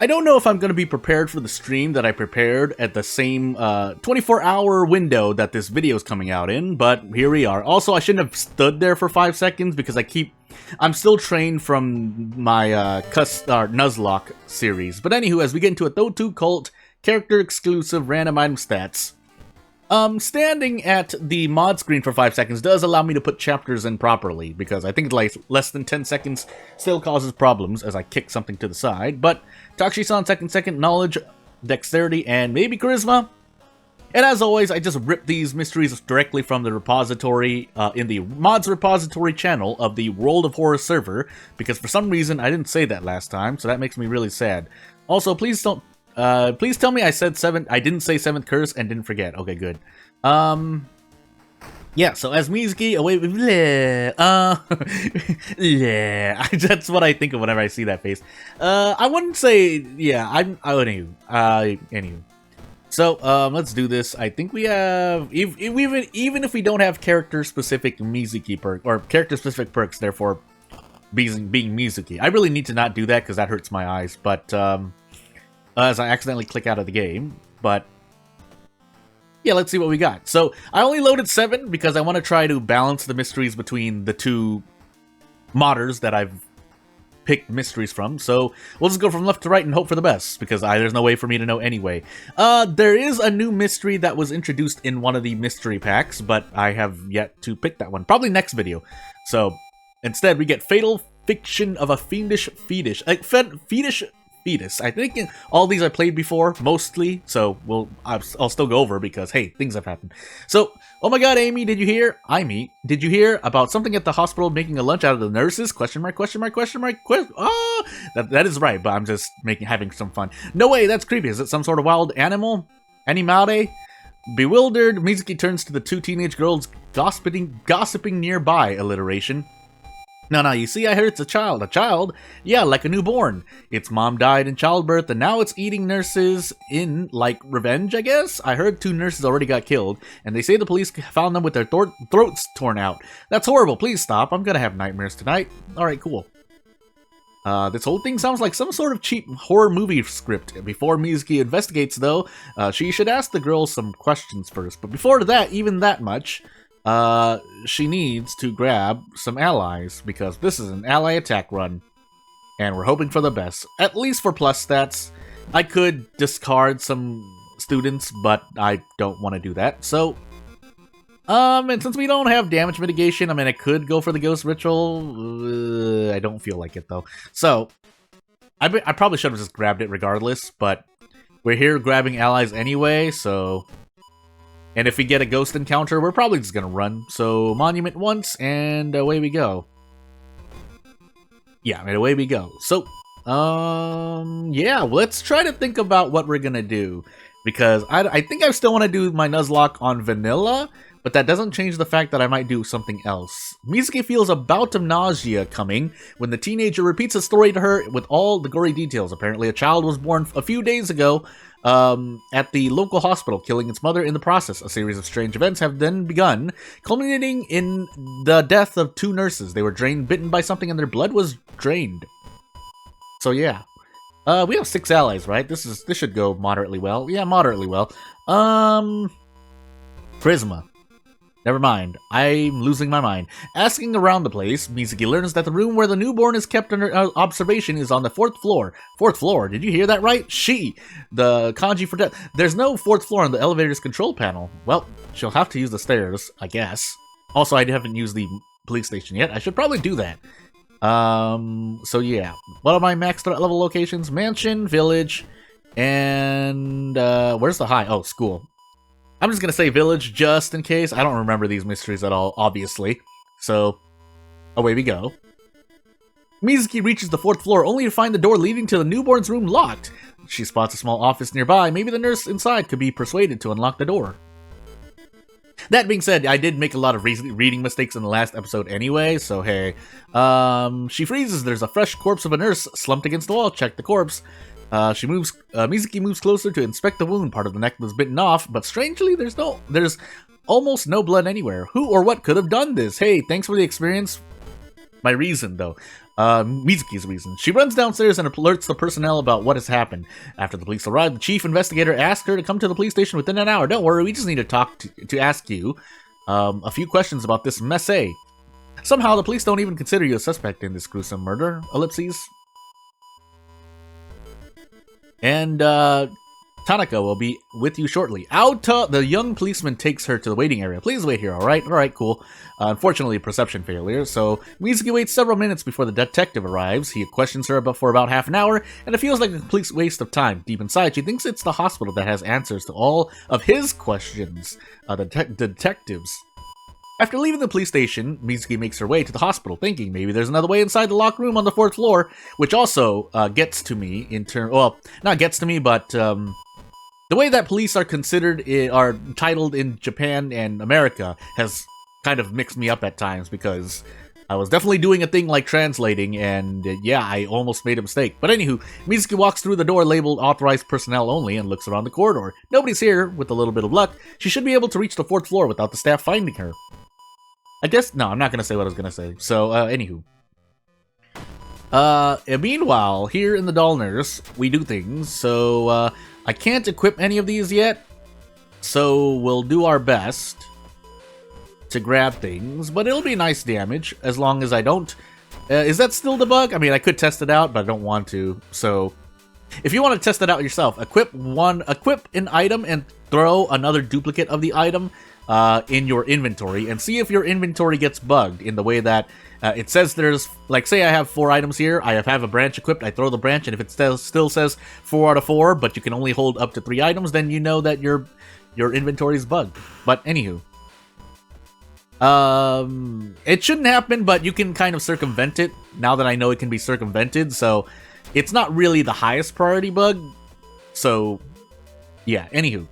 I don't know if I'm going to be prepared for the stream that I prepared at the same 24-hour window that this video is coming out in, but here we are. Also, I shouldn't have stood there for 5 seconds because I'm still trained from my Nuzlocke series. But anywho, as we get into a Thotu Cult character-exclusive random item stats, standing at the mod screen for 5 seconds does allow me to put chapters in properly, because I think like less than 10 seconds still causes problems as I kick something to the side. But Takshisan second, knowledge, dexterity, and maybe charisma. And as always, I just rip these mysteries directly from the repository, in the mods repository channel of the World of Horror server, because for some reason I didn't say that last time, so that makes me really sad. Also, please tell me I said I didn't say 7th curse and didn't forget. Okay, good. Yeah, so as Mizuki, that's what I think of whenever I see that face. I wouldn't say, yeah, anywho. So, let's do this. I think we have, even if we don't have character-specific Mizuki perk, or character-specific perks, therefore, being Mizuki. I really need to not do that, because that hurts my eyes, but, as I accidentally click out of the game, but yeah, let's see what we got. So, I only loaded 7 because I want to try to balance the mysteries between the two modders that I've picked mysteries from. So, we'll just go from left to right and hope for the best, because there's no way for me to know anyway. There is a new mystery that was introduced in one of the mystery packs, but I have yet to pick that one. Probably next video. So, instead, we get Fatal Fiction of a Fiendish Fetus. Fetus. I think all these I played before, mostly, so I'll still go over because, hey, things have happened. So, oh my god, Amy, did you hear? Did you hear about something at the hospital making a lunch out of the nurses? Question mark. Oh, that is right, but I'm just having some fun. No way, that's creepy. Is it some sort of wild animal? Animale? Bewildered, Mizuki turns to the two teenage girls gossiping nearby, alliteration. No, you see, I heard it's a child. A child? Yeah, like a newborn. Its mom died in childbirth, and now it's eating nurses in, like, revenge, I guess? I heard 2 nurses already got killed, and they say the police found them with their throats torn out. That's horrible. Please stop. I'm gonna have nightmares tonight. Alright, cool. This whole thing sounds like some sort of cheap horror movie script. Before Mizuki investigates, though, she should ask the girls some questions first. But before that, even that much, she needs to grab some allies, because this is an ally attack run, and we're hoping for the best, at least for plus stats. I could discard some students, but I don't want to do that, so, and since we don't have damage mitigation, I mean, I could go for the ghost ritual. I don't feel like it, though, so, I probably should have just grabbed it regardless, but we're here grabbing allies anyway, so. And if we get a ghost encounter, we're probably just gonna run. So, monument once, and away we go. Yeah, and away we go. So, yeah, let's try to think about what we're gonna do. Because I think I still want to do my Nuzlocke on vanilla, but that doesn't change the fact that I might do something else. Mizuki feels a bout of nausea coming when the teenager repeats a story to her with all the gory details. Apparently, a child was born a few days ago at the local hospital, killing its mother in the process. A series of strange events have then begun, culminating in the death of 2 nurses. They were bitten by something, and their blood was drained. So yeah. We have 6 allies, right? This should go moderately well. Yeah, moderately well. Charisma. Never mind. I'm losing my mind. Asking around the place, Mizuki learns that the room where the newborn is kept under observation is on the 4th floor. 4th floor? Did you hear that right? The kanji for death. There's no 4th floor on the elevator's control panel. Well, she'll have to use the stairs, I guess. Also, I haven't used the police station yet. I should probably do that. So yeah. What are my max threat level locations? Mansion, village, and, where's the high? Oh, school. I'm just gonna say village just in case. I don't remember these mysteries at all, obviously. So, away we go. Mizuki reaches the 4th floor only to find the door leading to the newborn's room locked. She spots a small office nearby. Maybe the nurse inside could be persuaded to unlock the door. That being said, I did make a lot of reading mistakes in the last episode anyway, so hey. She freezes. There's a fresh corpse of a nurse slumped against the wall. Check the corpse. Mizuki moves closer to inspect the wound. Part of the neck was bitten off, but strangely, there's almost no blood anywhere. Who or what could have done this? Hey, thanks for the experience. My reason, though. Mizuki's reason. She runs downstairs and alerts the personnel about what has happened. After the police arrive, the chief investigator asks her to come to the police station within an hour. Don't worry, we just need to talk to ask you a few questions about this mess. Somehow, the police don't even consider you a suspect in this gruesome murder. Ellipses. And, Tanaka will be with you shortly. Auta, the young policeman, takes her to the waiting area. Please wait here, alright? Alright, cool. Unfortunately, perception failure, so Mizuki waits several minutes before the detective arrives. He questions her for about half an hour, and it feels like a complete waste of time. Deep inside, she thinks it's the hospital that has answers to all of his questions. The detectives. After leaving the police station, Mizuki makes her way to the hospital, thinking maybe there's another way inside the locked room on the 4th floor, which also gets to me in turn. Well, not gets to me, but the way that police are considered, are titled in Japan and America, has kind of mixed me up at times, because I was definitely doing a thing like translating, and yeah, I almost made a mistake. But anywho, Mizuki walks through the door labeled authorized personnel only and looks around the corridor. Nobody's here. With a little bit of luck, she should be able to reach the 4th floor without the staff finding her. I guess, no, I'm not going to say what I was going to say. So, anywho. And meanwhile, here in the Doll Nurse, we do things, so, I can't equip any of these yet, so we'll do our best to grab things, but it'll be nice damage, as long as I don't... is that still the bug? I mean, I could test it out, but I don't want to, so... If you want to test it out yourself, equip an item and throw another duplicate of the item in your inventory, and see if your inventory gets bugged in the way that it says there's, like, say I have 4 items here, I have a branch equipped, I throw the branch, and if it still says 4 out of 4, but you can only hold up to 3 items, then you know that your inventory is bugged. But anywho. It shouldn't happen, but you can kind of circumvent it, now that I know it can be circumvented, so it's not really the highest priority bug, so yeah, anywho.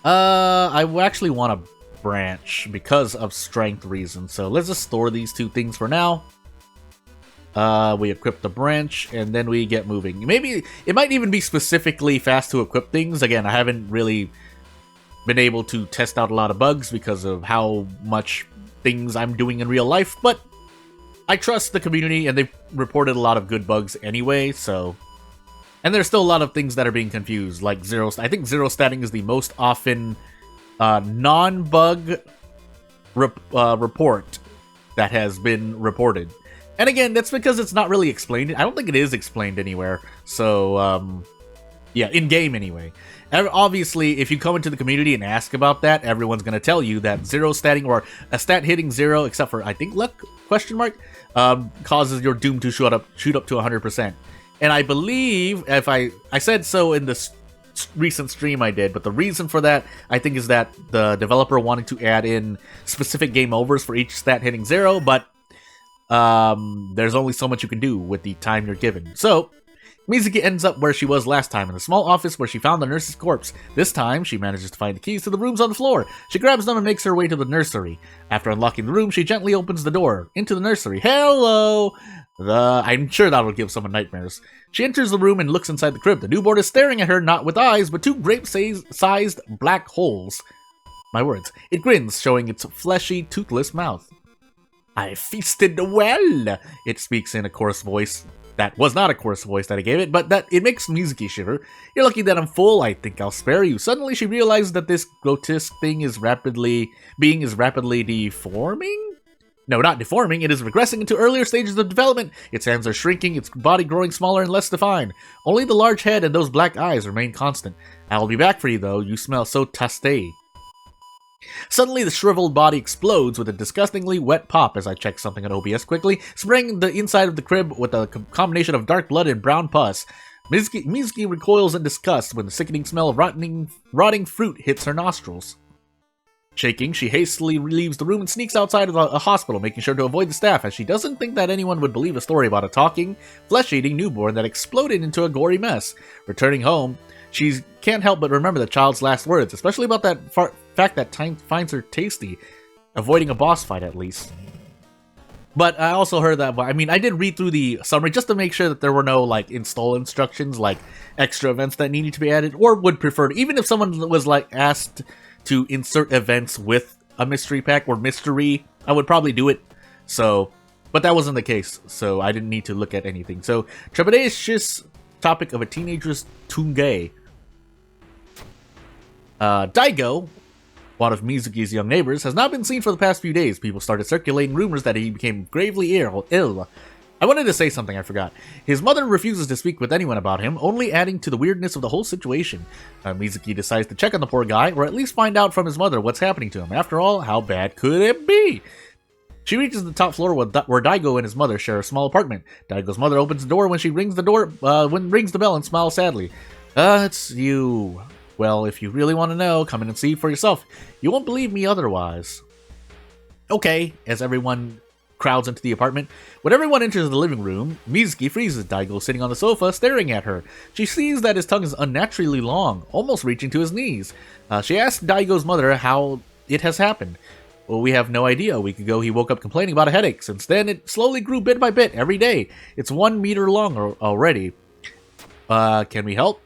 I actually want a branch because of strength reasons, so let's just store these 2 things for now. We equip the branch, and then we get moving. Maybe, it might even be specifically fast to equip things. Again, I haven't really been able to test out a lot of bugs because of how much things I'm doing in real life, but I trust the community, and they've reported a lot of good bugs anyway, so... And there's still a lot of things that are being confused, like I think zero statting is the most often non-bug report that has been reported. And again, that's because it's not really explained. I don't think it is explained anywhere. So, yeah, in-game anyway. And obviously, if you come into the community and ask about that, everyone's going to tell you that zero statting, or a stat hitting 0, except for, I think, luck, question mark, causes your doom to shoot up to 100%. And I believe, if I said so in this recent stream I did, but the reason for that, I think, is that the developer wanted to add in specific game overs for each stat hitting 0, but there's only so much you can do with the time you're given. So, Mizuki ends up where she was last time, in a small office where she found the nurse's corpse. This time, she manages to find the keys to the rooms on the floor. She grabs them and makes her way to the nursery. After unlocking the room, she gently opens the door into the nursery. Hello! I'm sure that'll give someone nightmares. She enters the room and looks inside the crib. The newborn is staring at her, not with eyes, but 2 grape-sized black holes. My words. It grins, showing its fleshy, toothless mouth. I feasted well, it speaks in a coarse voice. That was not a coarse voice that I gave it, but that it makes Mizuki shiver. You're lucky that I'm full, I think I'll spare you. Suddenly she realizes that this grotesque thing is rapidly deforming? No, not deforming, it is regressing into earlier stages of development. Its hands are shrinking, its body growing smaller and less defined. Only the large head and those black eyes remain constant. I'll be back for you, though. You smell so tasty. Suddenly, the shriveled body explodes with a disgustingly wet pop as I check something on OBS quickly, spraying the inside of the crib with a combination of dark blood and brown pus. Mizuki recoils in disgust when the sickening smell of rotting fruit hits her nostrils. Shaking, she hastily leaves the room and sneaks outside of a hospital, making sure to avoid the staff, as she doesn't think that anyone would believe a story about a talking, flesh-eating newborn that exploded into a gory mess. Returning home, she can't help but remember the child's last words, especially about that fact that time finds her tasty, avoiding a boss fight at least. But I also heard that, I mean, I did read through the summary just to make sure that there were no, like, install instructions, like, extra events that needed to be added, or would prefer, even if someone was, like, asked to insert events with a mystery pack or mystery, I would probably do it. So, but that wasn't the case, so I didn't need to look at anything. So, trepidatious topic of a teenager's tunge. Daigo, one of Mizuki's young neighbors, has not been seen for the past few days. People started circulating rumors that he became gravely ill. I wanted to say something, I forgot. His mother refuses to speak with anyone about him, only adding to the weirdness of the whole situation. Mizuki decides to check on the poor guy, or at least find out from his mother what's happening to him. After all, how bad could it be? She reaches the top floor where Daigo and his mother share a small apartment. Daigo's mother opens the door when she rings the bell and smiles sadly. It's you. Well, if you really want to know, come in and see for yourself. You won't believe me otherwise. Okay, as everyone crowds into the apartment. When everyone enters the living room, Mizuki freezes Daigo sitting on the sofa, staring at her. She sees that his tongue is unnaturally long, almost reaching to his knees. She asks Daigo's mother how it has happened. Well, we have no idea. A week ago, he woke up complaining about a headache. Since then, it slowly grew bit by bit every day. It's 1 meter long already. Can we help?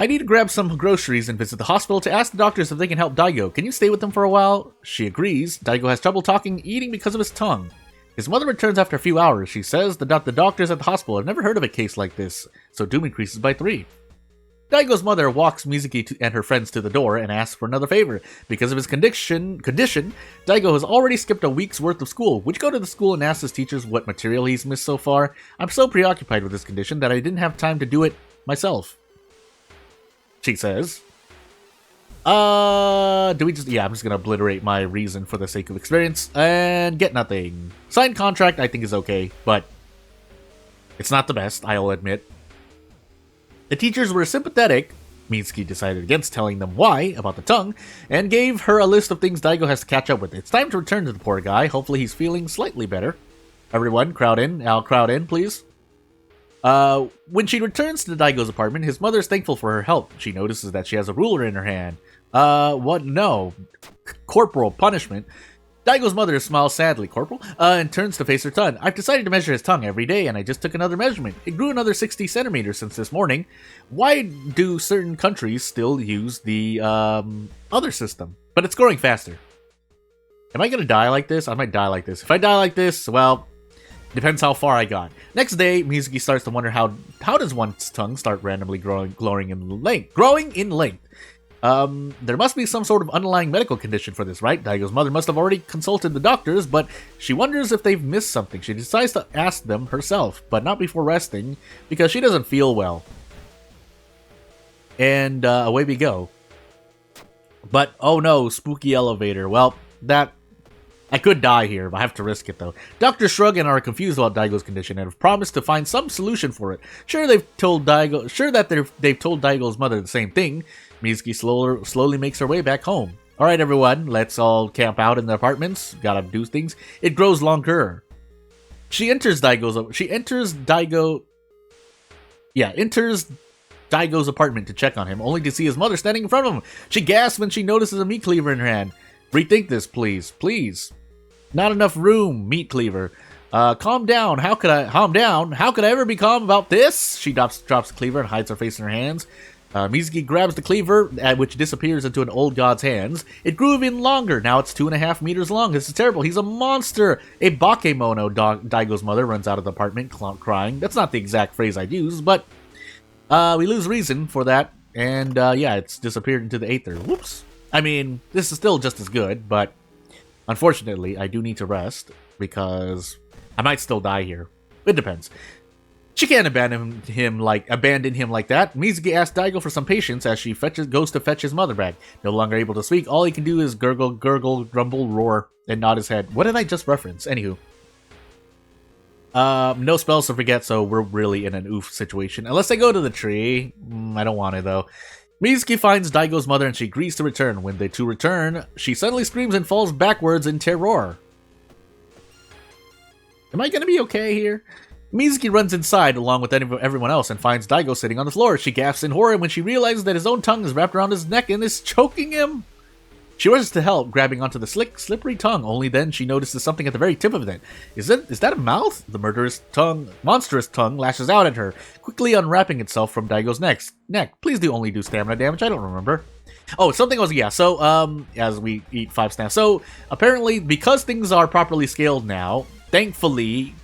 I need to grab some groceries and visit the hospital to ask the doctors if they can help Daigo. Can you stay with them for a while? She agrees. Daigo has trouble talking, eating because of his tongue. His mother returns after a few hours. She says the doctors at the hospital have never heard of a case like this, so doom increases by 3. Daigo's mother walks Mizuki and her friends to the door and asks for another favor. Because of his condition, Daigo has already skipped a week's worth of school. Would you go to the school and ask his teachers what material he's missed so far? I'm so preoccupied with this condition that I didn't have time to do it myself. She says. I'm just gonna obliterate my reason for the sake of experience and get nothing. Signed contract I think is okay, but it's not the best, I'll admit. The teachers were sympathetic. Mizuki decided against telling them why about the tongue, and gave her a list of things Daigo has to catch up with. It's time to return to the poor guy. Hopefully he's feeling slightly better. Everyone, crowd in. I'll crowd in, please. When she returns to Daigo's apartment, his mother is thankful for her help. She notices that she has a ruler in her hand. What? No. Corporal punishment. Daigo's mother smiles sadly, Corporal, and turns to face her son. I've decided to measure his tongue every day, and I just took another measurement. It grew another 60 centimeters since this morning. Why do certain countries still use the, other system? But it's growing faster. Am I gonna die like this? I might die like this. If I die like this, well, depends how far I got. Next day, Mizuki starts to wonder how does one's tongue start randomly growing in length. There must be some sort of underlying medical condition for this, right? Daigo's mother must have already consulted the doctors, but she wonders if they've missed something. She decides to ask them herself, but not before resting, because she doesn't feel well. And away we go. But, oh no, spooky elevator. Well, I could die here, but I have to risk it though. Doctors shrug and are confused about Daigo's condition and have promised to find some solution for it. Sure that they've told Daigo's mother the same thing. Mizuki slowly makes her way back home. Alright everyone, let's all camp out in the apartments. Gotta do things. It grows longer. She enters Daigo's apartment to check on him, only to see his mother standing in front of him. She gasps when she notices a meat cleaver in her hand. Rethink this, please. Please. Not enough room, meat cleaver. Calm down. How could I ever be calm about this? She drops the cleaver and hides her face in her hands. Mizuki grabs the cleaver, which disappears into an old god's hands. It grew even longer. Now it's 2.5 meters long. This is terrible. He's a monster. A bakemono, Daigo's mother runs out of the apartment crying. That's not the exact phrase I'd use, but we lose reason for that. And it's disappeared into the aether. Whoops. I mean, this is still just as good, but unfortunately, I do need to rest because I might still die here. It depends. She can't abandon him like that. Mizuki asks Daigo for some patience as she goes to fetch his mother back. No longer able to speak, all he can do is gurgle, grumble, roar, and nod his head. What did I just reference? Anywho. No spells to forget, so we're really in an oof situation. Unless I go to the tree. I don't want to, though. Mizuki finds Daigo's mother and she agrees to return. When they two return, she suddenly screams and falls backwards in terror. Am I gonna be okay here? Mizuki runs inside along with everyone else and finds Daigo sitting on the floor. She gasps in horror when she realizes that his own tongue is wrapped around his neck and is choking him. She rushes to help, grabbing onto the slippery tongue. Only then she notices something at the very tip of it. Is that a mouth? The monstrous tongue lashes out at her, quickly unwrapping itself from Daigo's neck. Please only do stamina damage. I don't remember. Oh, something else, yeah. So, as we eat 5 snaps. So, apparently, because things are properly scaled now, thankfully,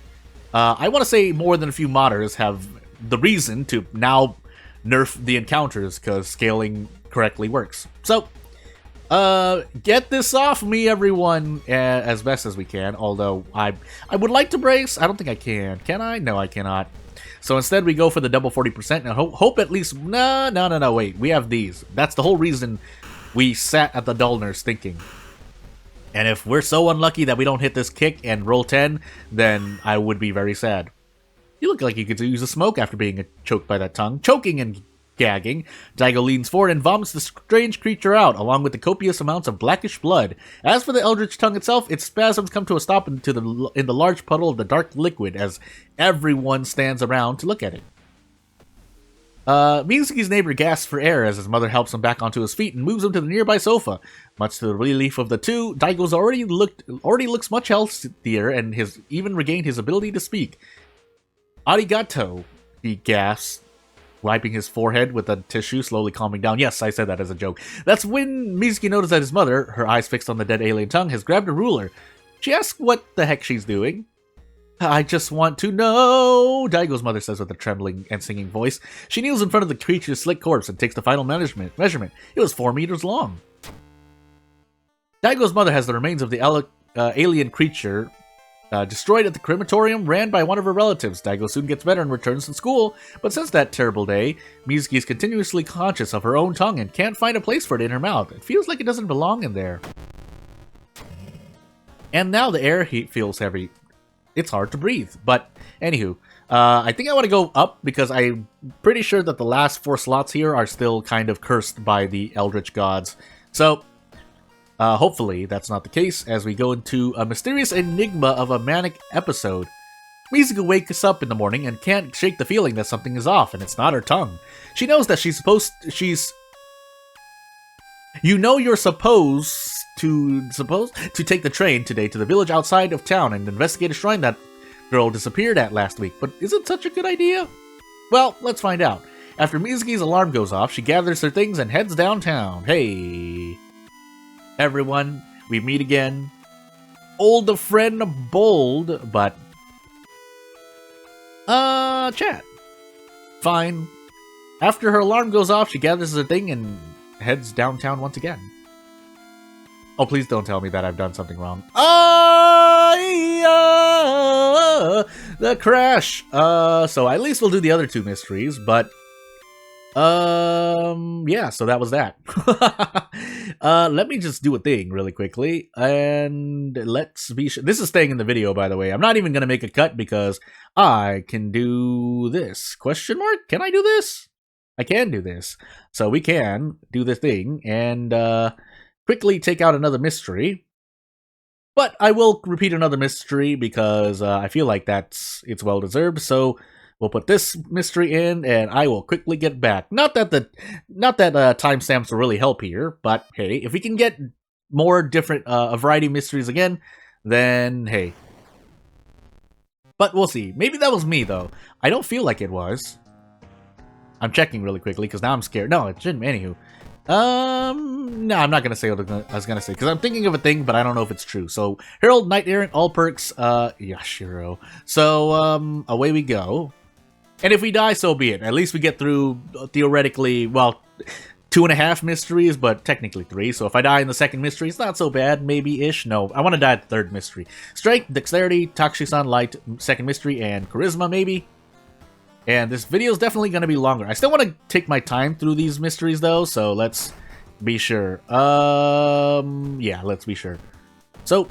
I want to say more than a few modders have the reason to now nerf the encounters, because scaling correctly works. So, get this off me, everyone, as best as we can. Although, I would like to brace. I don't think I can. Can I? No, I cannot. So instead, we go for the double 40%, and hope at least... No, wait. We have these. That's the whole reason we sat at the dullners thinking. And if we're so unlucky that we don't hit this kick and roll 10, then I would be very sad. You look like you could use a smoke after being choked by that tongue. Choking and gagging, Daigo leans forward and vomits the strange creature out, along with the copious amounts of blackish blood. As for the eldritch tongue itself, its spasms come to a stop in the large puddle of the dark liquid as everyone stands around to look at it. Mizuki's neighbor gasps for air as his mother helps him back onto his feet and moves him to the nearby sofa. Much to the relief of the two, Daigo's already looks much healthier and has even regained his ability to speak. Arigato, he gasps, wiping his forehead with a tissue, slowly calming down. Yes, I said that as a joke. That's when Mizuki notices that his mother, her eyes fixed on the dead alien tongue, has grabbed a ruler. She asks what the heck she's doing. I just want to know, Daigo's mother says with a trembling and singing voice. She kneels in front of the creature's slick corpse and takes the final measurement. It was 4 meters long. Daigo's mother has the remains of the alien creature destroyed at the crematorium ran by one of her relatives. Daigo soon gets better and returns to school, but since that terrible day, Mizuki is continuously conscious of her own tongue and can't find a place for it in her mouth. It feels like it doesn't belong in there. And now the air feels heavy. It's hard to breathe. But, anywho, I think I want to go up because I'm pretty sure that the last 4 slots here are still kind of cursed by the Eldritch gods. So, hopefully that's not the case as we go into a mysterious enigma of a manic episode. Mizuki wakes up in the morning and can't shake the feeling that something is off, and it's not her tongue. She knows that you're supposed to take the train today to the village outside of town and investigate a shrine that girl disappeared at last week, but is it such a good idea? Well, let's find out. After Mizuki's alarm goes off, she gathers her things and heads downtown. Hey, everyone, we meet again. Old friend bold, but chat. Fine. After her alarm goes off, she gathers her thing and heads downtown once again. Oh, please don't tell me that I've done something wrong. The crash. So at least we'll do the other 2 mysteries, but yeah, so that was that. Let me just do a thing really quickly, and let's be sure. This is staying in the video, by the way. I'm not even gonna make a cut because I can do this. Question mark? Can I do this? I can do this. So we can do the thing and quickly take out another mystery. But I will repeat another mystery because I feel like it's well deserved. So we'll put this mystery in, and I will quickly get back. Not that timestamps will really help here, but hey, if we can get more different, a variety of mysteries again, then hey. But we'll see. Maybe that was me though. I don't feel like it was. I'm checking really quickly because now I'm scared. No, it shouldn't. Anywho, no, I'm not gonna say what I was gonna say because I'm thinking of a thing, but I don't know if it's true. So, Herald, Knight Errant, all perks, Yashiro. So, away we go. And if we die, so be it. At least we get through, theoretically, well, 2.5 mysteries, but technically 3. So if I die in the second mystery, it's not so bad, maybe-ish. No, I want to die at the third mystery. Strength, Dexterity, Takshisan, Light, second mystery, and Charisma, maybe. And this video is definitely going to be longer. I still want to take my time through these mysteries, though, so let's be sure. Yeah, let's be sure. So,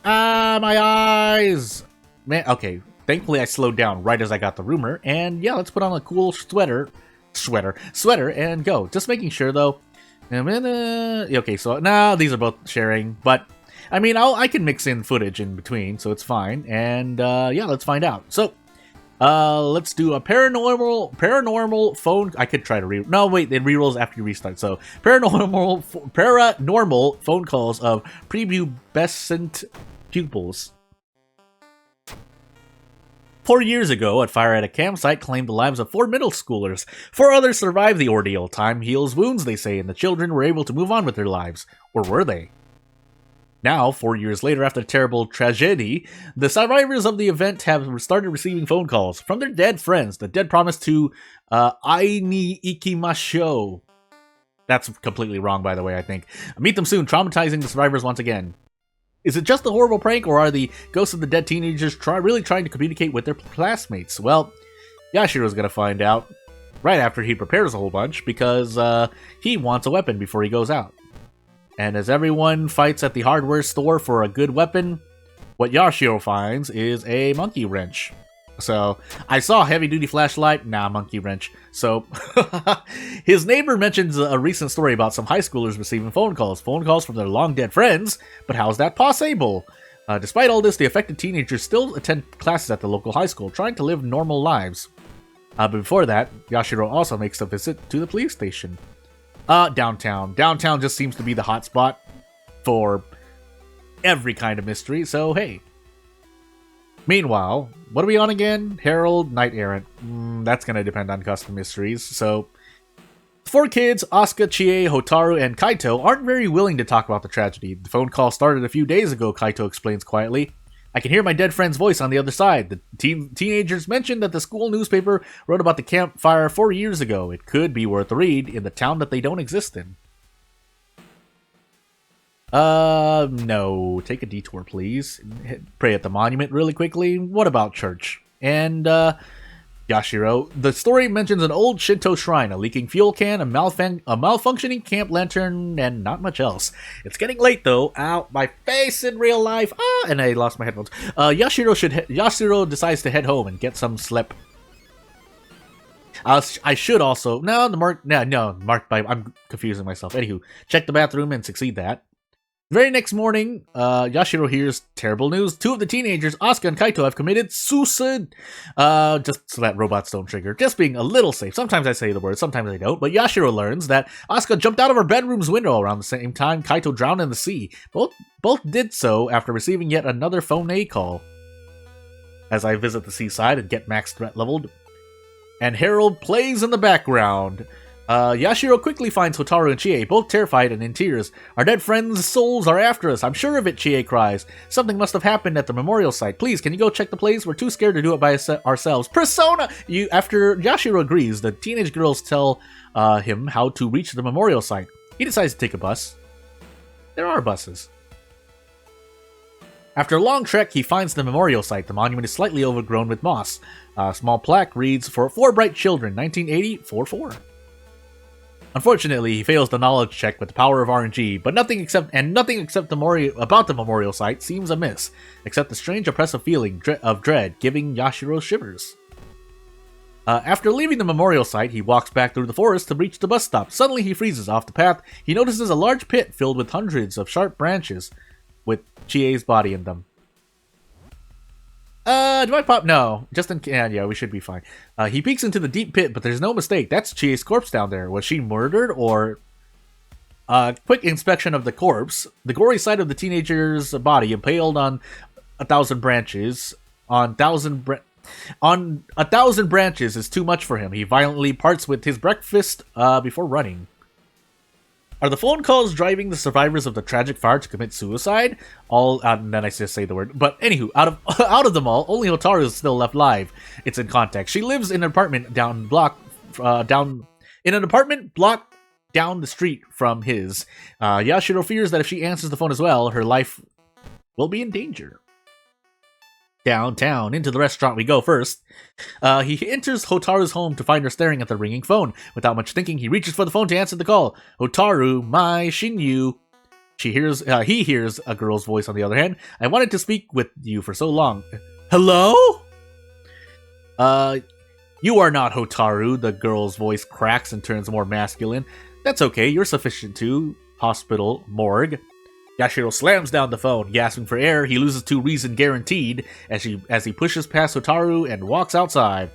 my eyes! Man, okay, thankfully I slowed down right as I got the rumor, and yeah, let's put on a cool sweater, and go. Just making sure, though. Okay, so now these are both sharing, but, I mean, I can mix in footage in between, so it's fine, and yeah, let's find out. So, let's do a paranormal phone. I could try to no, wait, it rerolls after you restart. So paranormal phone calls of prepubescent pupils. 4 years ago, a fire at a campsite claimed the lives of 4 middle schoolers. 4 others survived the ordeal. Time heals wounds, they say, and the children were able to move on with their lives. Or were they? Now, 4 years later, after a terrible tragedy, the survivors of the event have started receiving phone calls from their dead friends. The dead promise to ai ni ikimasho. That's completely wrong, by the way, I think. Meet them soon, traumatizing the survivors once again. Is it just a horrible prank, or are the ghosts of the dead teenagers really trying to communicate with their classmates? Well, Yashiro's gonna find out right after he prepares a whole bunch, because he wants a weapon before he goes out. And as everyone fights at the hardware store for a good weapon, what Yashiro finds is a monkey wrench. So, I saw heavy-duty flashlight, monkey wrench. So, his neighbor mentions a recent story about some high schoolers receiving phone calls from their long-dead friends, but how's that possible? Despite all this, the affected teenagers still attend classes at the local high school, trying to live normal lives. But before that, Yashiro also makes a visit to the police station. Downtown. Downtown just seems to be the hotspot for every kind of mystery, so hey. Meanwhile, what are we on again? Herald, Knight Errant. That's gonna depend on custom mysteries, so... The 4 kids, Asuka, Chie, Hotaru, and Kaito, aren't very willing to talk about the tragedy. The phone call started a few days ago, Kaito explains quietly. I can hear my dead friend's voice on the other side. The teenagers mentioned that the school newspaper wrote about the campfire 4 years ago. It could be worth a read in the town that they don't exist in. No. Take a detour, please. Pray at the monument really quickly. What about church? And, Yashiro, the story mentions an old Shinto shrine, a leaking fuel can, a malfunctioning camp lantern, and not much else. It's getting late, though. Ow, my face in real life. And I lost my headphones. Yashiro decides to head home and get some sleep. I should also... marked by... I'm confusing myself. Anywho, check the bathroom and succeed that. Very next morning, Yashiro hears terrible news. 2 of the teenagers, Asuka and Kaito, have committed suicide. Just so that robots don't trigger. Just being a little safe. Sometimes I say the word, sometimes I don't. But Yashiro learns that Asuka jumped out of her bedroom's window around the same time Kaito drowned in the sea. Both did so after receiving yet another phone A call. As I visit the seaside and get max threat leveled. And Herald plays in the background. Yashiro quickly finds Hotaru and Chie, both terrified and in tears. Our dead friends' souls are after us. I'm sure of it, Chie cries. Something must have happened at the memorial site. Please, can you go check the place? We're too scared to do it by ourselves. Persona! After Yashiro agrees, the teenage girls tell him how to reach the memorial site. He decides to take a bus. There are buses. After a long trek, he finds the memorial site. The monument is slightly overgrown with moss. A small plaque reads, "For 4 bright children, 1980-44." Unfortunately, he fails the knowledge check with the power of RNG, but nothing except about the memorial site seems amiss, except the strange oppressive feeling of dread giving Yashiro shivers. After leaving the memorial site, he walks back through the forest to reach the bus stop. Suddenly, he freezes off the path. He notices a large pit filled with hundreds of sharp branches, with Chie's body in them. Do I pop? No. Just in... Yeah, we should be fine. He peeks into the deep pit, but there's no mistake. That's Chie's corpse down there. Was she murdered, or... quick inspection of the corpse. The gory sight of the teenager's body impaled on 1,000 branches. On a thousand branches is too much for him. He violently parts with his breakfast before running. Are the phone calls driving the survivors of the tragic fire to commit suicide? And then I just say the word. But anywho, out of them all, only Hotaru is still left alive. It's in context. She lives in an apartment block down the street from his. Yashiro fears that if she answers the phone as well, her life will be in danger. Downtown, into the restaurant we go first. He enters Hotaru's home to find her staring at the ringing phone. Without much thinking, he reaches for the phone to answer the call. Hotaru, my Shinyu. He hears a girl's voice on the other hand. I wanted to speak with you for so long. Hello? You are not Hotaru. The girl's voice cracks and turns more masculine. That's okay, you're sufficient too. Hospital, morgue. Yashiro slams down the phone, gasping for air. He loses to reason guaranteed as he pushes past Hotaru and walks outside.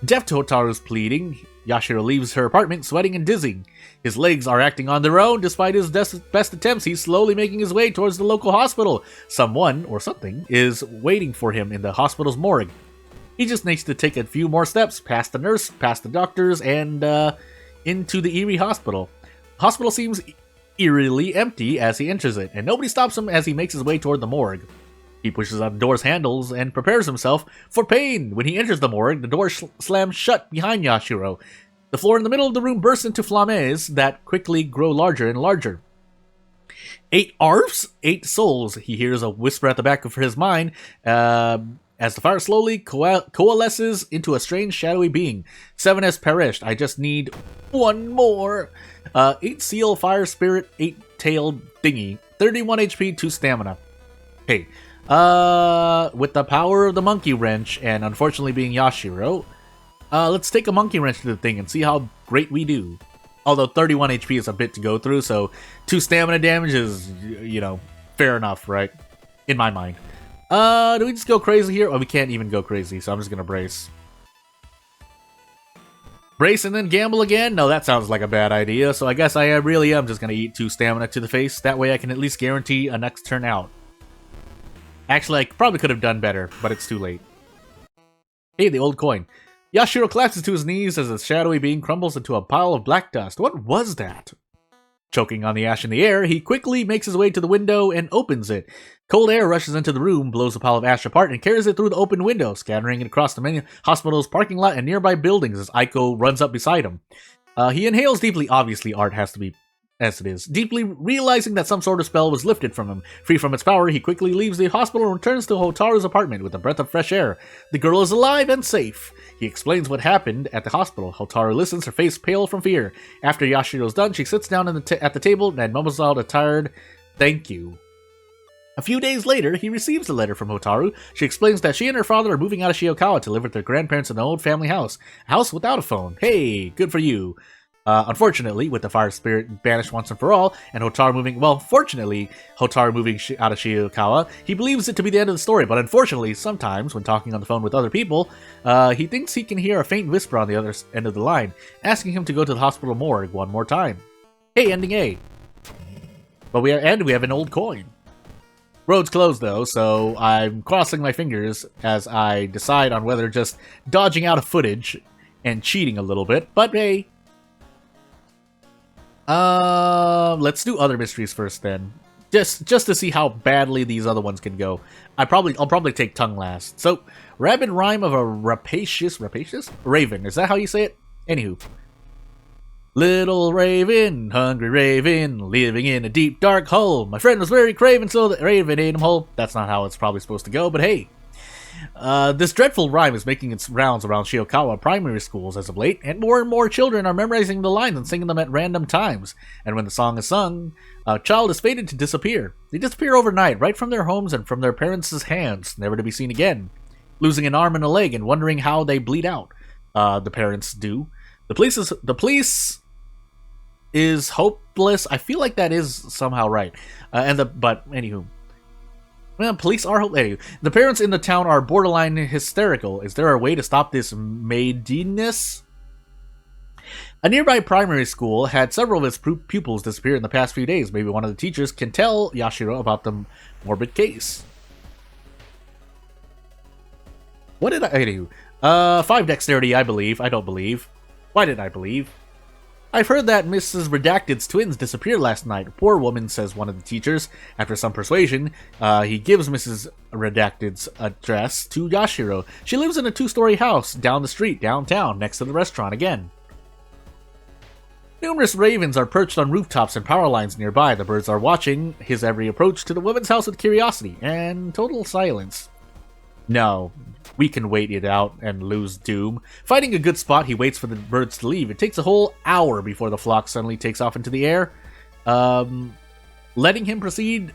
Deaf to Hotaru's pleading, Yashiro leaves her apartment, sweating and dizzying. His legs are acting on their own. Despite his best attempts, he's slowly making his way towards the local hospital. Someone, or something, is waiting for him in the hospital's morgue. He just needs to take a few more steps past the nurse, past the doctors, and into the eerie hospital. The hospital seems eerily empty as he enters it, and nobody stops him as he makes his way toward the morgue. He pushes on the door's handles and prepares himself for pain. When he enters the morgue, the door slams shut behind Yashiro. The floor in the middle of the room bursts into flammes that quickly grow larger and larger. 8 arfs? 8 souls, he hears a whisper at the back of his mind, as the fire slowly coalesces into a strange shadowy being. 7 has perished. I just need 1 more. 8 seal, fire spirit, 8-tailed thingy. 31 HP, 2 stamina. Hey, with the power of the monkey wrench, and unfortunately being Yashiro, let's take a monkey wrench to the thing and see how great we do. Although 31 HP is a bit to go through, so 2 stamina damage is, you know, fair enough, right? In my mind. Do we just go crazy here? Oh, we can't even go crazy, so I'm just gonna brace. Brace and then gamble again? No, that sounds like a bad idea, so I guess I really am just gonna eat 2 stamina to the face. That way I can at least guarantee a next turn out. Actually, I probably could have done better, but it's too late. Hey, the old coin. Yashiro collapses to his knees as the shadowy being crumbles into a pile of black dust. What was that? Choking on the ash in the air, he quickly makes his way to the window and opens it. Cold air rushes into the room, blows the pile of ash apart, and carries it through the open window, scattering it across the main hospital's parking lot and nearby buildings as Aiko runs up beside him. He inhales deeply. Obviously, art has to be as it is. Deeply realizing that some sort of spell was lifted from him. Free from its power, he quickly leaves the hospital and returns to Hotaru's apartment with a breath of fresh air. The girl is alive and safe. He explains what happened at the hospital. Hotaru listens, her face pale from fear. After Yashiro's done, she sits down at the table and mumbles out a tired "thank you." A few days later, he receives a letter from Hotaru. She explains that she and her father are moving out of Shiokawa to live with their grandparents in an old family house. A house without a phone. Hey, good for you. Unfortunately, with the fire spirit banished once and for all, and Hotaru moving, well, fortunately, Hotaru moving out of Shiokawa, he believes it to be the end of the story, but unfortunately, sometimes, when talking on the phone with other people, he thinks he can hear a faint whisper on the other end of the line, asking him to go to the hospital morgue one more time. Hey, ending A. But we have an old coin. Road's closed though, so I'm crossing my fingers as I decide on whether just dodging out of footage and cheating a little bit, but hey. Let's do other mysteries first then. Just to see how badly these other ones can go. I'll probably take tongue last. So, rabid rhyme of a rapacious raven. Is that how you say it? Anywho. Little raven, hungry raven, living in a deep dark hole. My friend was very craven, so the raven ate him whole. That's not how it's probably supposed to go, but hey. This dreadful rhyme is making its rounds around Shiokawa primary schools as of late, and more children are memorizing the lines and singing them at random times. And when the song is sung, a child is fated to disappear. They disappear overnight, right from their homes and from their parents' hands, never to be seen again. Losing an arm and a leg and wondering how they bleed out. The parents do. The police is hopeless. I feel like that is somehow right. But anywho. Well, police are hopeless. The parents in the town are borderline hysterical. Is there a way to stop this madness? A nearby primary school had several of its pupils disappear in the past few days. Maybe one of the teachers can tell Yashiro about the morbid case. What did I do? 5 dexterity, I believe. I don't believe. Why did I believe? I've heard that Mrs. Redacted's twins disappeared last night. Poor woman, says one of the teachers. After some persuasion, he gives Mrs. Redacted's address to Yashiro. She lives in a 2-story house down the street, downtown, next to the restaurant again. Numerous ravens are perched on rooftops and power lines nearby. The birds are watching his every approach to the woman's house with curiosity and total silence. No, we can wait it out and lose Doom. Finding a good spot, he waits for the birds to leave. It takes a whole hour before the flock suddenly takes off into the air, letting him proceed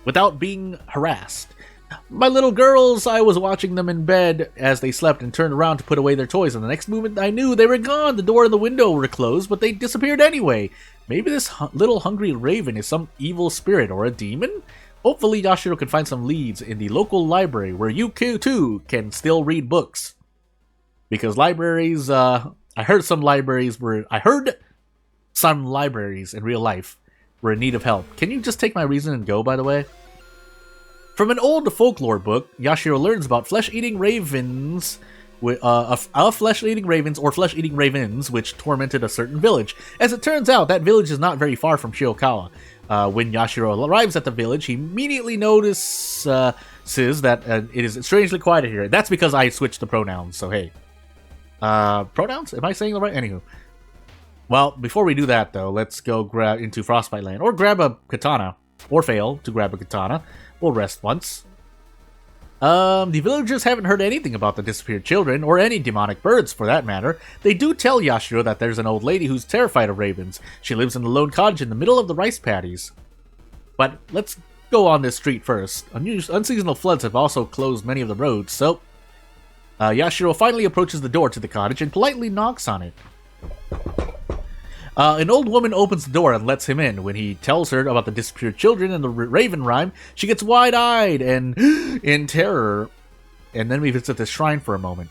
without being harassed. My little girls, I was watching them in bed as they slept and turned around to put away their toys, and the next moment I knew they were gone. The door and the window were closed, but they disappeared anyway. Maybe this little hungry raven is some evil spirit or a demon? Hopefully Yashiro can find some leads in the local library where you too can still read books. Because libraries, I heard some libraries in real life were in need of help. Can you just take my reason and go, by the way? From an old folklore book, Yashiro learns about flesh-eating ravens, flesh-eating ravens or flesh-eating ravens which tormented a certain village. As it turns out, that village is not very far from Shiokawa. When Yashiro arrives at the village, he immediately notices that it is strangely quiet here. That's because I switched the pronouns, so hey. Pronouns? Am I saying the right? Anywho. Well, before we do that, though, let's go grab into Frostbite Land. Or grab a katana. Or fail to grab a katana. We'll rest once. The villagers haven't heard anything about the disappeared children, or any demonic birds, for that matter. They do tell Yashiro that there's an old lady who's terrified of ravens. She lives in the lone cottage in the middle of the rice paddies. But let's go on this street first. Unseasonal floods have also closed many of the roads, so... Yashiro finally approaches the door to the cottage and politely knocks on it. An old woman opens the door and lets him in. When he tells her about the disappeared children and the raven rhyme, she gets wide-eyed and in terror. And then we visit the shrine for a moment.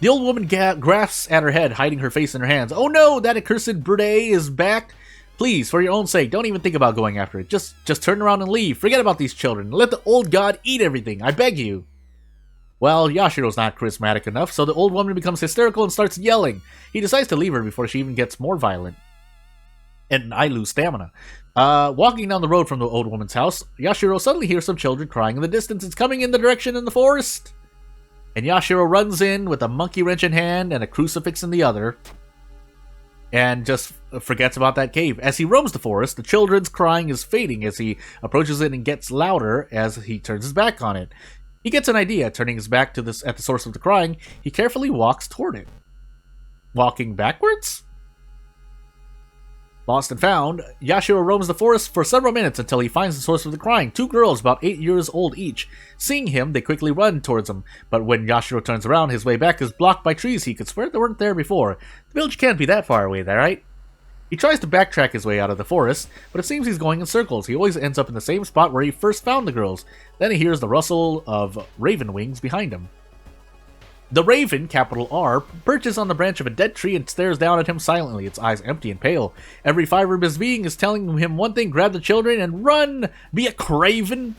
The old woman grasps at her head, hiding her face in her hands. Oh no, that accursed Brute is back! Please, for your own sake, don't even think about going after it. Just turn around and leave. Forget about these children. Let the old god eat everything. I beg you. Well, Yashiro's not charismatic enough, so the old woman becomes hysterical and starts yelling. He decides to leave her before she even gets more violent. And I lose stamina. Walking down the road from the old woman's house, Yashiro suddenly hears some children crying in the distance. It's coming in the direction in the forest. And Yashiro runs in with a monkey wrench in hand and a crucifix in the other. And just forgets about that cave. As he roams the forest, the children's crying is fading as he approaches it and gets louder as he turns his back on it. He gets an idea. Turning his back at the source of the crying, he carefully walks toward it. Walking backwards? Lost and found, Yashiro roams the forest for several minutes until he finds the source of the crying. Two girls about 8 years old each. Seeing him, they quickly run towards him. But when Yashiro turns around, his way back is blocked by trees he could swear they weren't there before. The village can't be that far away, right? He tries to backtrack his way out of the forest, but it seems he's going in circles. He always ends up in the same spot where he first found the girls. Then he hears the rustle of raven wings behind him. The raven, capital R, perches on the branch of a dead tree and stares down at him silently, its eyes empty and pale. Every fiber of his being is telling him one thing: grab the children and run! Be a craven!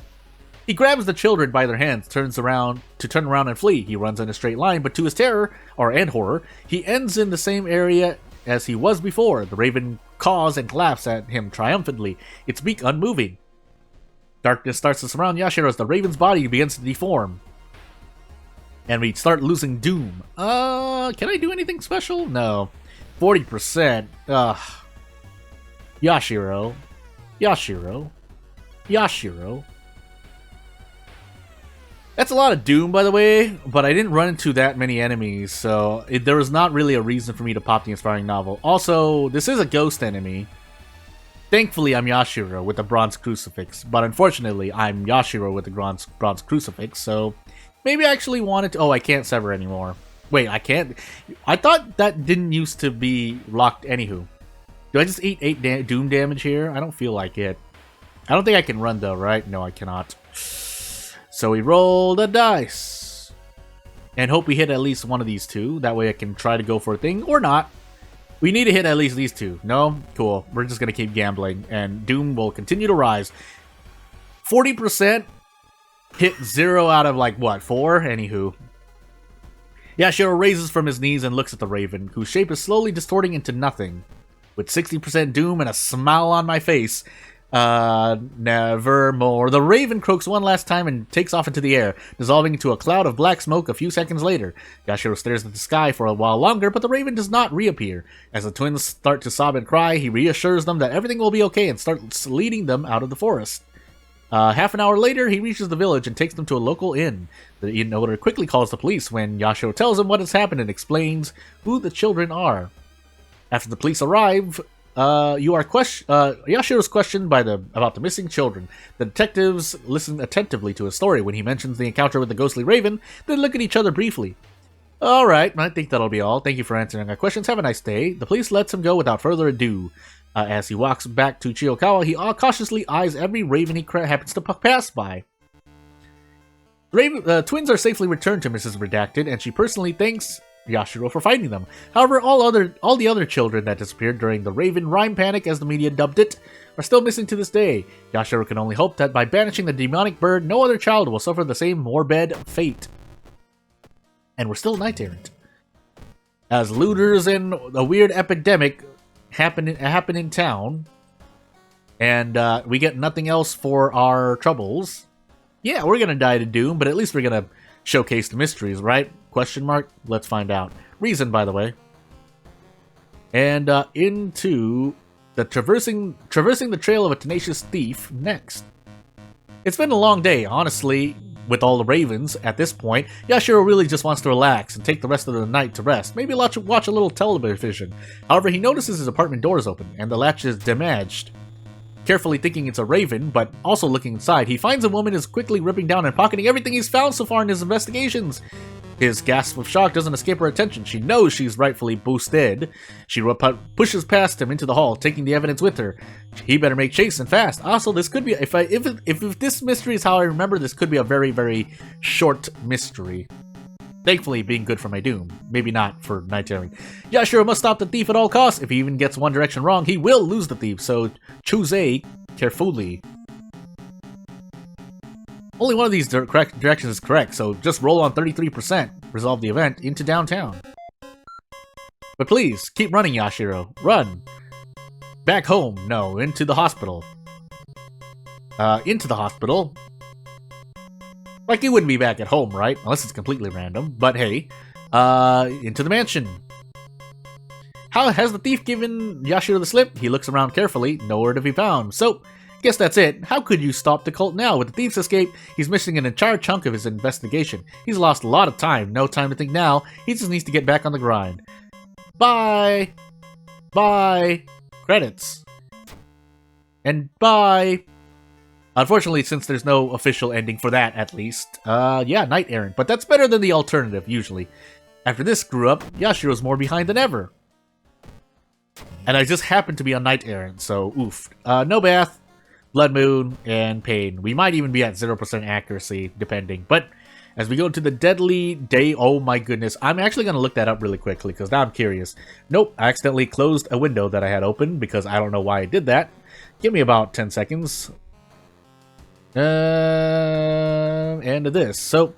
He grabs the children by their hands, turns around and flee. He runs in a straight line, but to his terror, and horror, he ends in the same area as he was before. The raven caws and laughs at him triumphantly, its beak unmoving. Darkness starts to surround Yashiro as the raven's body begins to deform. And we start losing Doom. Can I do anything special? No. 40%. Yashiro. That's a lot of Doom, by the way, but I didn't run into that many enemies, so there was not really a reason for me to pop the Inspiring Novel. Also, this is a ghost enemy. Thankfully, I'm Yashiro with the Bronze Crucifix, but unfortunately, I'm Yashiro with the Bronze Crucifix, so... Maybe I actually wanted to... Oh, I can't sever anymore. Wait, I can't... I thought that didn't used to be locked anywho. Do I just eat 8 Doom damage here? I don't feel like it. I don't think I can run though, right? No, I cannot. So we roll the dice. And hope we hit at least one of these two. That way I can try to go for a thing, or not. We need to hit at least these two. No? Cool. We're just going to keep gambling. And Doom will continue to rise. 40%. Hit 0 out of, like, what, 4? Anywho. Yashiro raises from his knees and looks at the raven, whose shape is slowly distorting into nothing. With 60% Doom and a smile on my face. Nevermore. The raven croaks one last time and takes off into the air, dissolving into a cloud of black smoke a few seconds later. Yashiro stares at the sky for a while longer, but the raven does not reappear. As the twins start to sob and cry, he reassures them that everything will be okay and starts leading them out of the forest. Half an hour later, he reaches the village and takes them to a local inn. The inn owner quickly calls the police when Yashiro tells him what has happened and explains who the children are. After the police arrive, Yashiro's questioned about the missing children. The detectives listen attentively to his story. When he mentions the encounter with the ghostly raven, they look at each other briefly. Alright, I think that'll be all. Thank you for answering our questions. Have a nice day. The police lets him go without further ado. As he walks back to Chiyokawa, he cautiously eyes every raven he happens to pass by. Twins are safely returned to Mrs. Redacted, and she personally thanks Yashiro for finding them. However, all the other children that disappeared during the Raven Rhyme Panic, as the media dubbed it, are still missing to this day. Yashiro can only hope that by banishing the demonic bird, no other child will suffer the same morbid fate. And we're still knight errant. As looters and a weird epidemic happen in town, and we get nothing else for our troubles, yeah, we're gonna die to doom, but at least we're gonna showcase the mysteries, right? Question mark? Let's find out. Reason, by the way. And into the traversing the trail of a tenacious thief next. It's been a long day, honestly. With all the ravens, at this point, Yashiro really just wants to relax and take the rest of the night to rest. Maybe watch a little television. However, he notices his apartment door is open, and the latch is damaged. Carefully thinking it's a raven, but also looking inside, he finds a woman is quickly ripping down and pocketing everything he's found so far in his investigations. His gasp of shock doesn't escape her attention. She knows she's rightfully boosted. She pushes past him into the hall, taking the evidence with her. He better make chase and fast. Also, this could be if this mystery is how I remember, this could be a very, very short mystery. Thankfully, being good for my doom. Maybe not for night errant. Yashiro must stop the thief at all costs. If he even gets one direction wrong, he will lose the thief. So choose carefully. Only one of these directions is correct, so just roll on 33%. Resolve the event into downtown. But please, keep running, Yashiro. Run! Back home. No, into the hospital. Into the hospital. Like, you wouldn't be back at home, right? Unless it's completely random. But hey, into the mansion. How has the thief given Yashiro the slip? He looks around carefully. Nowhere to be found. So, guess that's it. How could you stop the cult now? With the thief's escape, he's missing an entire chunk of his investigation. He's lost a lot of time. No time to think now. He just needs to get back on the grind. Bye! Bye! Credits. And bye! Unfortunately, since there's no official ending for that, at least, yeah, knight errant. But that's better than the alternative, usually. After this screw up, Yashiro's more behind than ever. And I just happened to be on knight errant, so oof. No bath, blood moon, and pain. We might even be at 0% accuracy, depending. But as we go into the deadly day, oh my goodness. I'm actually going to look that up really quickly, because now I'm curious. Nope, I accidentally closed a window that I had open, because I don't know why I did that. Give me about 10 seconds. And this. So,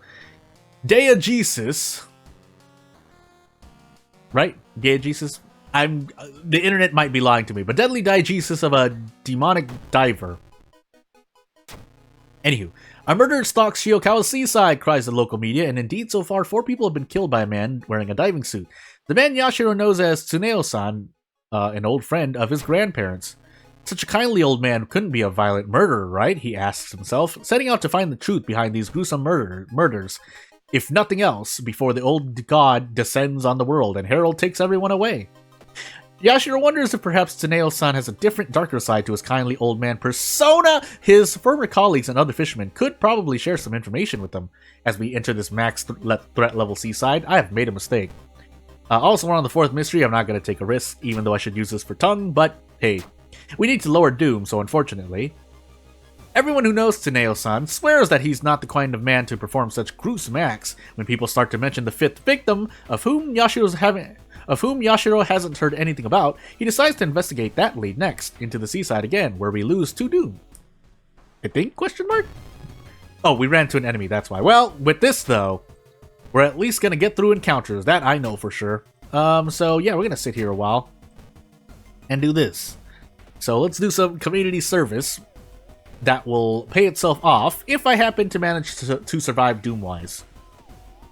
Day of Jesus. Right? Day of Jesus? The internet might be lying to me, but deadly diegesis of a demonic diver. Anywho, a murderer stalks Shiokawa's seaside, cries the local media, and indeed, so far, 4 people have been killed by a man wearing a diving suit. The man Yashiro knows as Tsuneo-san, an old friend of his grandparents. Such a kindly old man couldn't be a violent murderer, right? He asks himself, setting out to find the truth behind these gruesome murders. If nothing else, before the old god descends on the world and Harold takes everyone away. Yashiro wonders if perhaps Tsuneo-san has a different, darker side to his kindly old man persona. His former colleagues and other fishermen could probably share some information with them. As we enter this max threat level seaside, I have made a mistake. Also, we're on the 4th mystery. I'm not going to take a risk, even though I should use this for tongue, but hey. We need to lower doom, so unfortunately. Everyone who knows Tsuneo-san swears that he's not the kind of man to perform such gruesome acts. When people start to mention the 5th victim, of whom Yashiro hasn't heard anything about, he decides to investigate that lead next, into the seaside again, where we lose to doom. I think? Question mark? Oh, we ran into an enemy, that's why. Well, with this though, we're at least gonna get through encounters, that I know for sure. So yeah, we're gonna sit here a while and do this. So let's do some community service that will pay itself off if I happen to manage to survive doom-wise.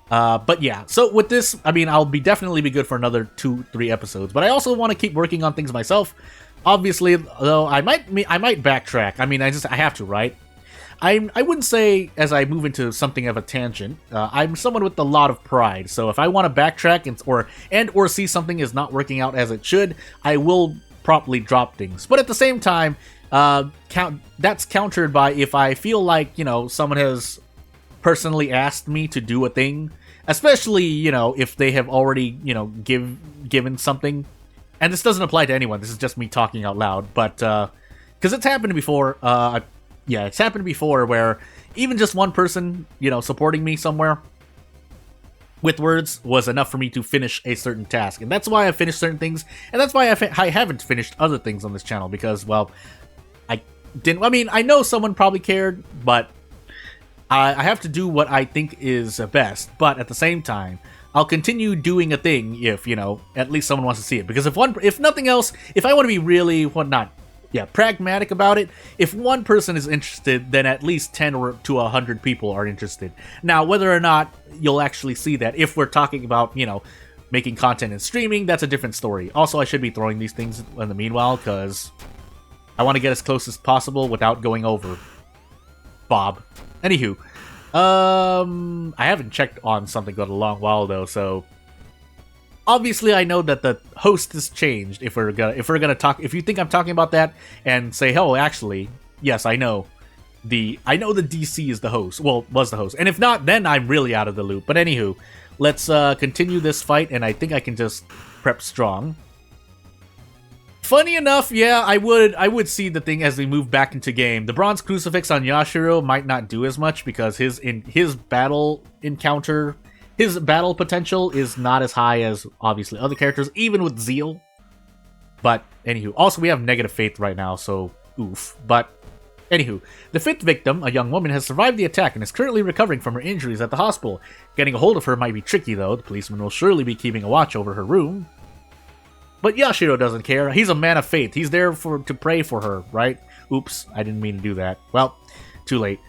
But yeah, so with this, I mean, I'll definitely be good for another 2-3 episodes, but I also want to keep working on things myself. Obviously, though, I might backtrack. I mean, I have to, right? I wouldn't say as I move into something of a tangent. I'm someone with a lot of pride, so if I want to backtrack or see something is not working out as it should, I will promptly drop things. But at the same time, that's countered by if I feel like, you know, someone has personally asked me to do a thing, especially, you know, if they have already, you know, given something. And this doesn't apply to anyone, this is just me talking out loud, but because it's happened before. Yeah, it's happened before where even just one person, you know, supporting me somewhere with words was enough for me to finish a certain task. And that's why I finished certain things, and that's why I haven't finished other things on this channel, because, well, I mean, I know someone probably cared, but I have to do what I think is best. But at the same time, I'll continue doing a thing if, you know, at least someone wants to see it. Because if nothing else, if I want to be really, pragmatic about it, if one person is interested, then at least 10 or to 100 people are interested. Now, whether or not you'll actually see that, if we're talking about, you know, making content and streaming, that's a different story. Also, I should be throwing these things in the meanwhile, because I want to get as close as possible without going over Bob. Anywho, I haven't checked on something in a long while though, so obviously I know that the host has changed. If we're gonna talk, if you think I'm talking about that and say, oh, actually, yes, I know the DC is the host. Well, was the host, and if not, then I'm really out of the loop. But anywho, let's continue this fight, and I think I can just prep strong. Funny enough, yeah, I would see the thing as we move back into game. The bronze crucifix on Yashiro might not do as much because his battle encounter, his battle potential is not as high as obviously other characters, even with zeal. But anywho, also we have negative faith right now, so oof. But anywho, the 5th victim, a young woman, has survived the attack and is currently recovering from her injuries at the hospital. Getting a hold of her might be tricky though. The policeman will surely be keeping a watch over her room. But Yashiro doesn't care. He's a man of faith. He's there to pray for her, right? Oops, I didn't mean to do that. Well, too late.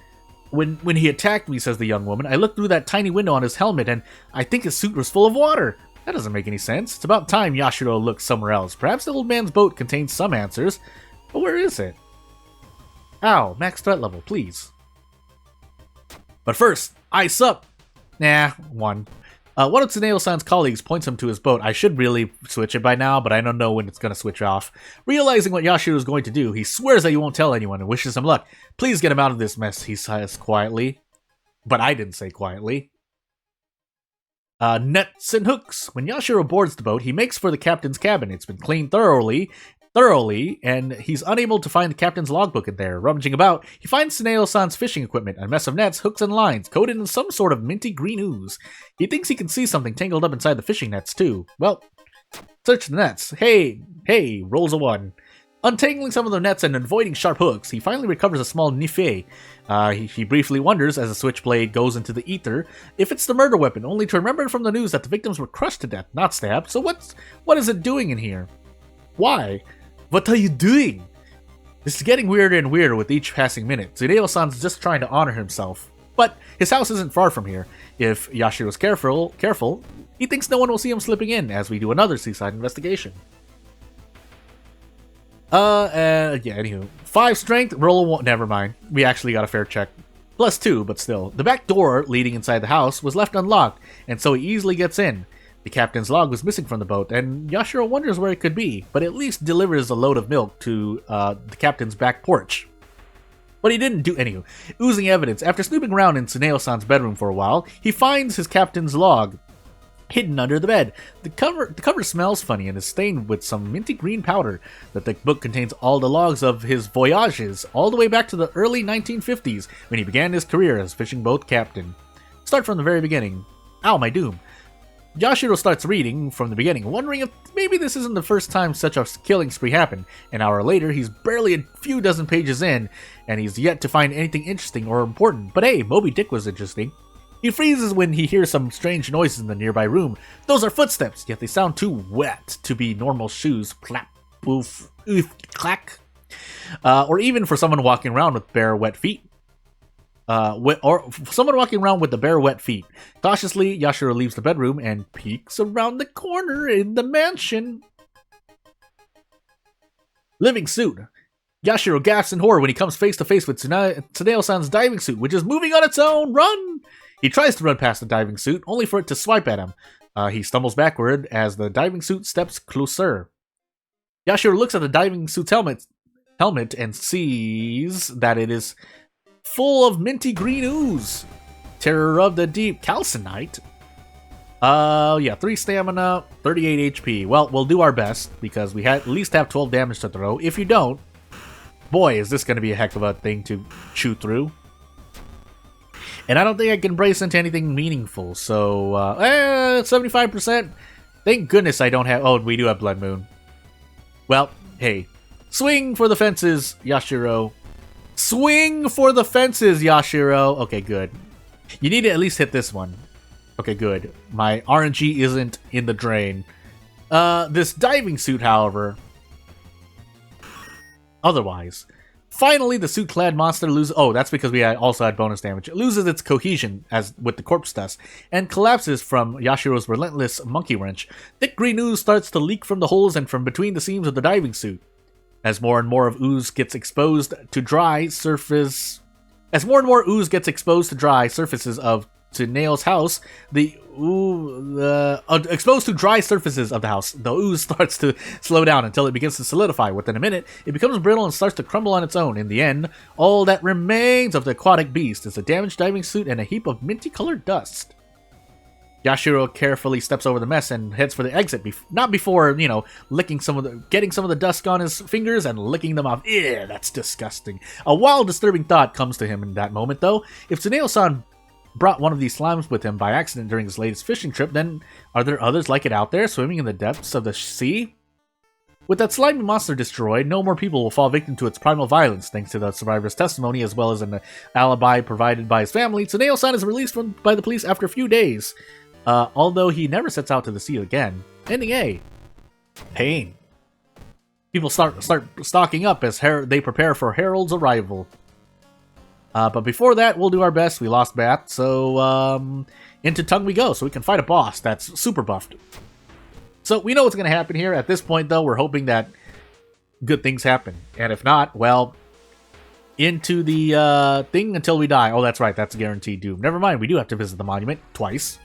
When he attacked me, says the young woman, I looked through that tiny window on his helmet and I think his suit was full of water. That doesn't make any sense. It's about time Yashiro looked somewhere else. Perhaps the old man's boat contains some answers. But where is it? Ow, max threat level, please. But first, ice up! Nah, 1. One of Tsuneo-san's colleagues points him to his boat. I should really switch it by now, but I don't know when it's going to switch off. Realizing what Yashiro is going to do, he swears that he won't tell anyone and wishes him luck. Please get him out of this mess, he says quietly. But I didn't say quietly. Nets and hooks. When Yashiro boards the boat, he makes for the captain's cabin. It's been cleaned thoroughly, and he's unable to find the captain's logbook in there. Rummaging about, he finds Tsuneo-san's fishing equipment, a mess of nets, hooks, and lines, coated in some sort of minty green ooze. He thinks he can see something tangled up inside the fishing nets, too. Well, search the nets. Hey, rolls a 1. Untangling some of the nets and avoiding sharp hooks, he finally recovers a small nife. He briefly wonders, as the switchblade goes into the ether, if it's the murder weapon, only to remember from the news that the victims were crushed to death, not stabbed. So what is it doing in here? Why? What are you doing? This is getting weirder and weirder with each passing minute. Tsuneo-san's just trying to honor himself. But his house isn't far from here. If Yashiro's careful, he thinks no one will see him slipping in as we do another seaside investigation. Anywho. 5 strength, roll a 1. Never mind. We actually got a fair check. +2, but still. The back door leading inside the house was left unlocked, and so he easily gets in. The captain's log was missing from the boat, and Yashiro wonders where it could be, but at least delivers a load of milk to the captain's back porch. But he didn't do any. Oozing evidence, after snooping around in Tsuneo-san's bedroom for a while, he finds his captain's log hidden under the bed. The cover smells funny and is stained with some minty green powder. The thick book contains all the logs of his voyages, all the way back to the early 1950s, when he began his career as fishing boat captain. Start from the very beginning. Ow, my doom. Yashiro starts reading from the beginning, wondering if maybe this isn't the first time such a killing spree happened. An hour later, he's barely a few dozen pages in, and he's yet to find anything interesting or important. But hey, Moby Dick was interesting. He freezes when he hears some strange noises in the nearby room. Those are footsteps, yet they sound too wet to be normal shoes. Plap, poof, oof, clack. Or even for someone walking around with bare, wet feet. Or someone walking around with the bare, wet feet. Cautiously, Yashiro leaves the bedroom and peeks around the corner in the mansion. Living suit. Yashiro gasps in horror when he comes face to face with Tsuneo-san's diving suit, which is moving on its own. Run! He tries to run past the diving suit, only for it to swipe at him. He stumbles backward as the diving suit steps closer. Yashiro looks at the diving suit's helmet and sees that it is full of minty green ooze. Terror of the deep. Calcinite? 3 stamina, 38 HP. Well, we'll do our best, because we at least have 12 damage to throw. If you don't, boy, is this going to be a heck of a thing to chew through. And I don't think I can brace into anything meaningful, so, 75%. Thank goodness I don't have... Oh, we do have Blood Moon. Well, hey. Swing for the fences, Yashiro. Swing for the fences, Yashiro. Okay, good. You need to at least hit this one. Okay, good. My RNG isn't in the drain. This diving suit, however... Otherwise... Finally, the suit-clad monster loses... Oh, that's because we also had bonus damage. It loses its cohesion as with the corpse dust, and collapses from Yashiro's relentless monkey wrench. Thick green ooze starts to leak from the holes and from between the seams of the diving suit. As more and more of ooze gets exposed to dry surface... As more and more ooze gets exposed to dry surfaces of Tsuneo's house, exposed to dry surfaces of the house, the ooze starts to slow down until it begins to solidify. Within a minute, it becomes brittle and starts to crumble on its own. In the end, all that remains of the aquatic beast is a damaged diving suit and a heap of minty-colored dust. Yashiro carefully steps over the mess and heads for the exit, not before, you know, getting some of the dust on his fingers and licking them off. Ew, that's disgusting. A wild, disturbing thought comes to him in that moment, though. If Tsuneo-san brought one of these slimes with him by accident during his latest fishing trip, then are there others like it out there, swimming in the depths of the sea? With that slimy monster destroyed, no more people will fall victim to its primal violence. Thanks to the survivor's testimony, as well as an alibi provided by his family, Tsuneo-san is released by the police after a few days. Although he never sets out to the sea again. Ending A. Pain. People start stocking up as they prepare for Harold's arrival. But before that, we'll do our best. We lost Bat, so into Tongue we go, so we can fight a boss that's super buffed. So we know what's going to happen here. At this point, though, we're hoping that good things happen. And if not, well, into the thing until we die. Oh, that's right, that's guaranteed doom. Never mind, we do have to visit the monument twice.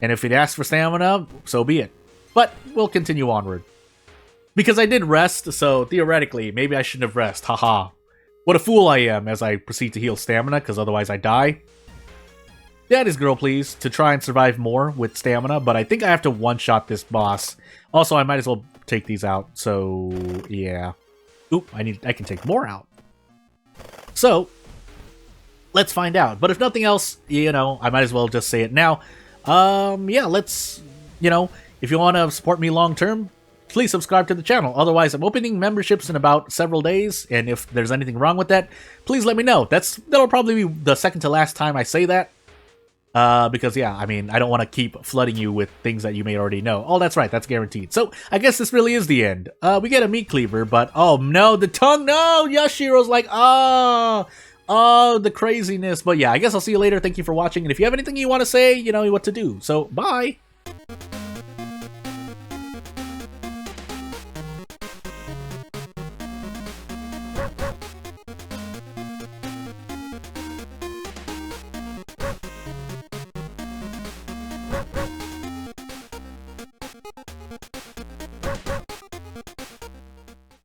And if it asks for stamina, so be it. But we'll continue onward. Because I did rest, so theoretically, maybe I shouldn't have rest. Haha. What a fool I am as I proceed to heal stamina, because otherwise I die. Daddy's girl, please, to try and survive more with stamina, but I think I have to one-shot this boss. Also, I might as well take these out, so yeah. Oop, I can take more out. So, let's find out. But if nothing else, you know, I might as well just say it now. Yeah, let's, you know, if you want to support me long-term, please subscribe to the channel. Otherwise, I'm opening memberships in about several days, and if there's anything wrong with that, please let me know. That'll probably be the second to last time I say that. Because, yeah, I mean, I don't want to keep flooding you with things that you may already know. Oh, that's right, that's guaranteed. So, I guess this really is the end. We get a meat cleaver, but, oh, no, the tongue, no! Yashiro's like, oh, the craziness. But, yeah, I guess I'll see you later. Thank you for watching, and if you have anything you want to say, you know what to do. So, bye!